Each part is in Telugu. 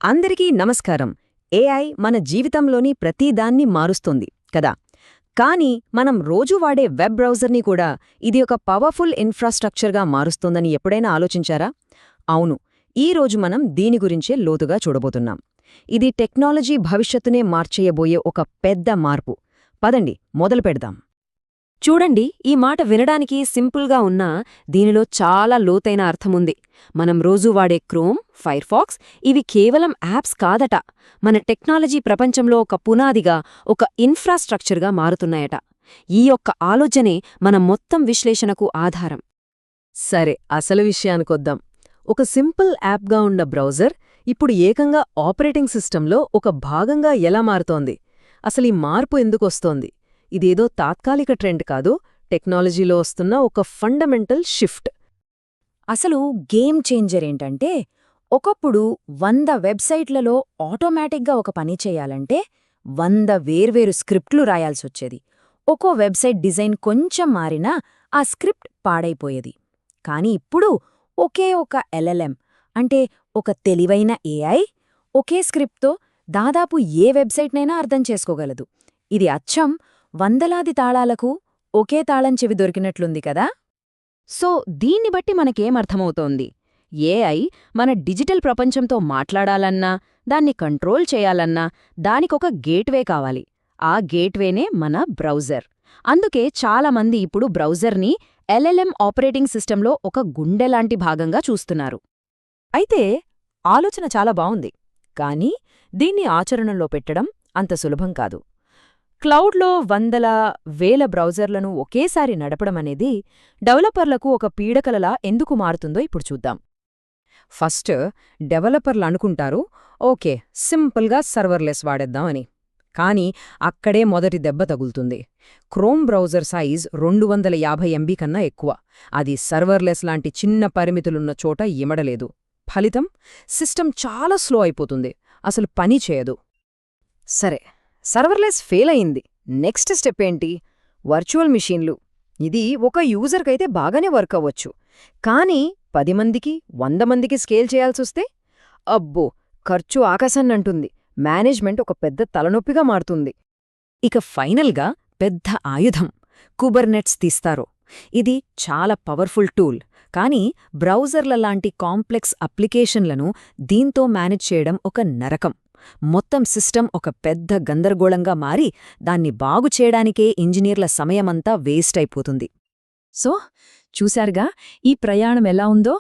అందరికీ నమస్కారం. ఏఐ మన జీవితంలోని ప్రతిదాన్ని మారుస్తోంది కదా. కానీ మనం రోజూ వాడే వెబ్ బ్రౌజర్ని కూడా ఇది ఒక పవర్ఫుల్ ఇన్ఫ్రాస్ట్రక్చర్గా మారుస్తోందని ఎప్పుడైనా ఆలోచించారా? అవును, ఈ రోజు మనం దీని గురించే లోతుగా చూడబోతున్నాం. ఇది టెక్నాలజీ భవిష్యత్తునే మార్చేయబోయే ఒక పెద్ద మార్పు. పదండి మొదలు పెడదాం. చూడండి, ఈ మాట వినడానికి సింపుల్గా ఉన్నా దీనిలో చాలా లోతైన అర్థముంది. మనం రోజూ వాడే క్రోమ్, ఫైర్ఫాక్స్ ఇవి కేవలం యాప్స్ కాదట, మన టెక్నాలజీ ప్రపంచంలో ఒక పునాదిగా, ఒక ఇన్ఫ్రాస్ట్రక్చర్గా మారుతున్నాయట. ఈ యొక్క ఆలోచనే మన మొత్తం విశ్లేషణకు ఆధారం. సరే, అసలు విషయానికొద్దాం. ఒక సింపుల్ యాప్గా ఉన్న బ్రౌజర్ ఇప్పుడు ఏకంగా ఆపరేటింగ్ సిస్టంలో ఒక భాగంగా ఎలా మారుతోంది? అసలీ మార్పు ఎందుకొస్తోంది? ఇదేదో తాత్కాలిక ట్రెండ్ కాదు, టెక్నాలజీలో వస్తున్న ఒక ఫండమెంటల్ షిఫ్ట్. అసలు గేమ్ చేంజర్ ఏంటంటే, ఒకప్పుడు 100 వెబ్సైట్లలో ఆటోమేటిక్గా ఒక పని చేయాలంటే 100 వేర్వేరు స్క్రిప్ట్లు రాయాల్సొచ్చేది. ఒక్కో వెబ్సైట్ డిజైన్ కొంచెం మారినా ఆ స్క్రిప్ట్ పాడైపోయేది. కాని ఇప్పుడు ఒకే ఒక ఎల్ఎల్ఎం, అంటే ఒక తెలివైన ఏఐ, ఒకే స్క్రిప్ట్తో దాదాపు ఏ వెబ్సైట్నైనా అర్థం చేసుకోగలదు. ఇది అచ్చం వందలాది తాళాలకు ఒకే తాళం చెవి దొరికినట్లుంది కదా. సో దీన్ని బట్టి మనకేమర్థమవుతోంది? ఏఐ మన డిజిటల్ ప్రపంచంతో మాట్లాడాలన్నా, దాన్ని కంట్రోల్ చేయాలన్నా దానికొక గేట్వే కావాలి. ఆ గేట్వేనే మన బ్రౌజర్. అందుకే చాలామంది ఇప్పుడు బ్రౌజర్ని ఎల్ఎల్ఎం ఆపరేటింగ్ సిస్టంలో ఒక గుండెలాంటి భాగంగా చూస్తున్నారు. అయితే ఆలోచన చాలా బావుంది, కానీ దీన్ని ఆచరణలో పెట్టడం అంత సులభం కాదు. క్లౌడ్లో వందల వేల బ్రౌజర్లను ఒకేసారి నడపడమనేది డెవలపర్లకు ఒక పీడకలలా ఎందుకు మారుతుందో ఇప్పుడు చూద్దాం. ఫస్ట్ డెవలపర్లు అనుకుంటారు, ఓకే, సింపుల్గా సర్వర్లెస్ వాడేద్దాం అని. కానీ అక్కడే మొదటి దెబ్బ తగులుతుంది. క్రోమ్ బ్రౌజర్ సైజ్ 250 MB కన్నా ఎక్కువ. అది సర్వర్లెస్ లాంటి చిన్న పరిమితులున్న చోట ఇమడలేదు. ఫలితం, సిస్టమ్ చాలా స్లో అయిపోతుంది, అసలు పని చేయదు. సరే, సర్వర్లెస్ ఫెయిల్ అయింది. నెక్స్ట్ స్టెప్ ఏంటి? వర్చువల్ మిషన్లు. ఇది ఒక యూజర్కైతే బాగానే వర్క్ అవ్వచ్చు, కానీ 10 మందికి 100 మందికి స్కేల్ చేయాల్సొస్తే అబ్బో, ఖర్చు ఆకాశాన్నంటుంది. మేనేజ్మెంట్ ఒక పెద్ద తలనొప్పిగా మారుతుంది. ఇక ఫైనల్గా పెద్ద ఆయుధం కుబర్నెట్స్ తీస్తారు. ఇది చాలా పవర్ఫుల్ టూల్, కానీ బ్రౌజర్ల లాంటి కాంప్లెక్స్ అప్లికేషన్లను దీంతో మేనేజ్ చేయడం ఒక నరకం. మొత్తం సిస్టమ్ ఒక పెద్ద గందరగోళంగా మారి దాన్ని బాగుచేయడానికే ఇంజనీర్ల సమయమంతా వేస్ట్ అయిపోతుంది. సో చూశారుగా ఈ ప్రయాణం ఎలా ఉందో?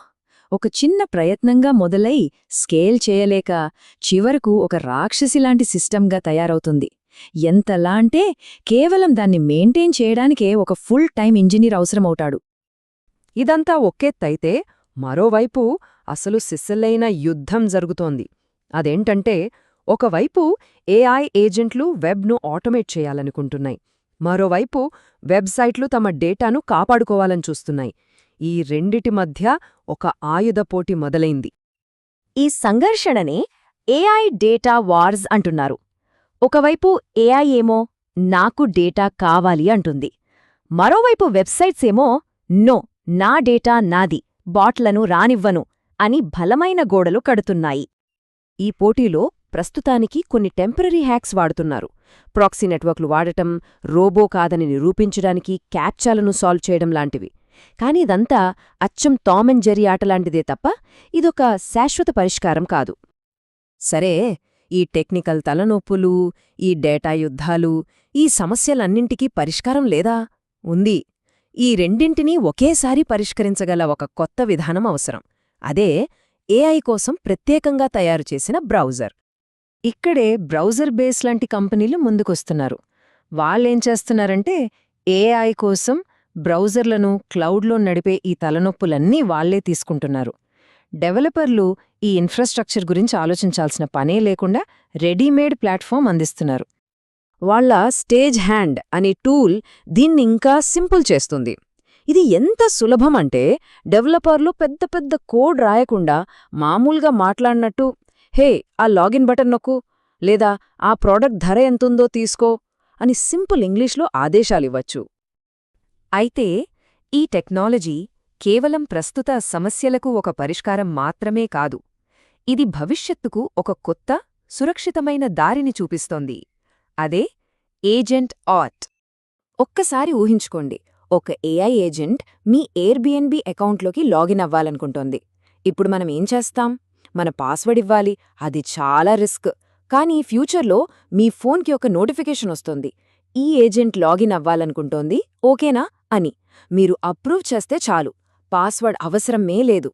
ఒక చిన్న ప్రయత్నంగా మొదలై స్కేల్ చేయలేక చివరకు ఒక రాక్షసిలాంటి సిస్టమ్గా తయారవుతుంది. ఎంతలా అంటే కేవలం దాన్ని మెయింటైన్ చేయడానికే ఒక ఫుల్ టైం ఇంజనీర్ అవసరమవుతాడు. ఇదంతా ఒక్కెత్తైతే మరోవైపు అసలు సిస్సలైన యుద్ధం జరుగుతోంది. అదేంటంటే, ఒకవైపు ఏఐ ఏజెంట్లు వెబ్ను ఆటోమేట్ చేయాలనుకుంటున్నాయి, మరోవైపు వెబ్సైట్లు తమ డేటాను కాపాడుకోవాలని చూస్తున్నాయి. ఈ రెండిటి మధ్య ఒక ఆయుధ పోటీ మొదలైంది. ఈ సంఘర్షణనే ఏఐ డేటా వార్స్ అంటున్నారు. ఒకవైపు ఏఐ ఏమో నాకు డేటా కావాలి అంటుంది, మరోవైపు వెబ్సైట్స్ ఏమో నో, నా డేటా నాది, బాట్లను రానివ్వను అని బలమైన గోడలు కడుతున్నాయి. ఈ పోటీలో ప్రస్తుతానికి కొన్ని టెంపరరీ హ్యాక్స్ వాడుతున్నారు. ప్రాక్సీ నెట్వర్క్లు వాడటం, రోబో కాదని నిరూపించడానికి క్యాప్చాలను సాల్వ్ చేయడం లాంటివి. కానీ ఇదంతా అచ్చం టామ్ అండ్ జెర్రీ ఆటలాంటిదే తప్ప ఇదొక శాశ్వత పరిష్కారం కాదు. సరే, ఈ టెక్నికల్ తలనొప్పులు, ఈ డేటా యుద్ధాలు, ఈ సమస్యలన్నింటికీ పరిష్కారం లేదా? ఉంది. ఈ రెండింటినీ ఒకేసారి పరిష్కరించగల ఒక కొత్త విధానం అవసరం. అదే ఏఐ కోసం ప్రత్యేకంగా తయారుచేసిన బ్రౌజర్. ఇక్కడే బ్రౌజర్ బేస్ లాంటి కంపెనీలు ముందుకొస్తున్నారు. వాళ్ళేం చేస్తున్నారంటే, ఏఐ కోసం బ్రౌజర్లను క్లౌడ్లో నడిపే ఈ తలనొప్పులన్నీ వాళ్లే తీసుకుంటున్నారు. డెవలపర్లు ఈ ఇన్ఫ్రాస్ట్రక్చర్ గురించి ఆలోచించాల్సిన పనే లేకుండా రెడీమేడ్ ప్లాట్ఫామ్ అందిస్తున్నారు. వాళ్ల స్టేజ్ హ్యాండ్ అనే టూల్ దీన్నింకా సింపుల్ చేస్తుంది. ఇది ఎంత సులభమంటే, డెవలపర్లు పెద్ద పెద్ద కోడ్ రాయకుండా మామూలుగా మాట్లాడినట్టు, హే, ఆ లాగిన్ బటన్ నొక్కు, లేదా ఆ ప్రోడక్ట్ ధర ఎంతుందో తీసుకో అని సింపుల్ ఇంగ్లీష్లో ఆదేశాలివ్వచ్చు. అయితే ఈ టెక్నాలజీ కేవలం ప్రస్తుత సమస్యలకు ఒక పరిష్కారం మాత్రమే కాదు. ఇది భవిష్యత్తుకు ఒక కొత్త, సురక్షితమైన దారిని చూపిస్తోంది. అదే ఏజెంట్ ఆట్. ఒక్కసారి ఊహించుకోండి, ఒక ఏఐ ఏజెంట్ మీ ఎయిర్బిఎన్బి అకౌంట్లోకి లాగిన్ అవ్వాలనుకుంటోంది. ఇప్పుడు మనం ఏం చేస్తాం? మన పాస్వర్డ్ ఇవ్వాలి, అది చాలా రిస్క్. కానీ ఫ్యూచర్లో మీ ఫోన్కి ఒక నోటిఫికేషన్ వస్తుంది, ఈ ఏజెంట్ లాగిన్ అవ్వాలనుకుంటోంది, ఓకేనా అని. మీరు అప్రూవ్ చేస్తే చాలు, పాస్వర్డ్ అవసరమే లేదు.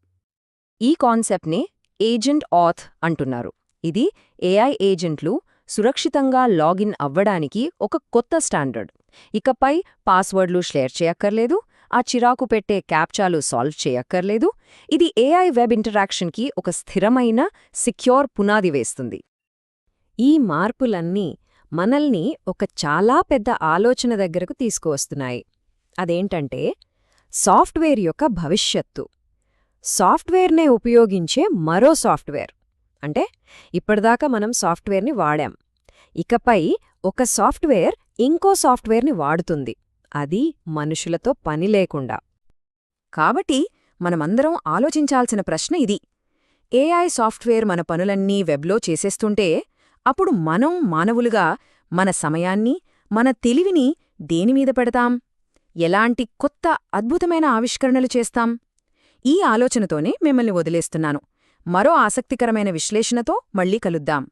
ఈ కాన్సెప్ట్నే ఏజెంట్ ఆత్ అంటున్నారు. ఇది ఏఐ ఏజెంట్లు సురక్షితంగా లాగిన్ అవ్వడానికి ఒక కొత్త స్టాండర్డ్. ఇకపై పాస్వర్డ్లు షేర్ చేయక్కర్లేదు, ఆ చిరాకు పెట్టే క్యాప్చాలు సాల్వ్ చేయక్కర్లేదు. ఇది ఏఐ వెబ్ ఇంటరాక్షన్కి ఒక స్థిరమైన, సిక్యూర్ పునాది వేస్తుంది. ఈ మార్పులన్నీ మనల్ని ఒక చాలా పెద్ద ఆలోచన దగ్గరకు తీసుకువస్తున్నాయి. అదేంటంటే, సాఫ్ట్వేర్ యొక్క భవిష్యత్తు. సాఫ్ట్వేర్నే ఉపయోగించే మరో సాఫ్ట్వేర్. అంటే ఇప్పటిదాకా మనం సాఫ్ట్వేర్ని వాడాం. ఇకపై ఒక సాఫ్ట్వేర్ ఇంకో సాఫ్ట్వేర్ని వాడుతుంది, అది మనుషులతో పని లేకుండా. కాబట్టి మనమందరం ఆలోచించాల్సిన ప్రశ్న ఇది: ఏఐ సాఫ్ట్వేర్ మన పనులన్నీ వెబ్లో చేసేస్తుంటే, అప్పుడు మనం మానవులుగా మన సమయాన్ని, మన తెలివిని దేనిమీద పెడతాం? ఎలాంటి కొత్త అద్భుతమైన ఆవిష్కరణలు చేస్తాం? ఈ ఆలోచనతోనే మిమ్మల్ని వదిలేస్తున్నాను. మరో ఆసక్తికరమైన విశ్లేషణతో మళ్ళీ కలుద్దాం.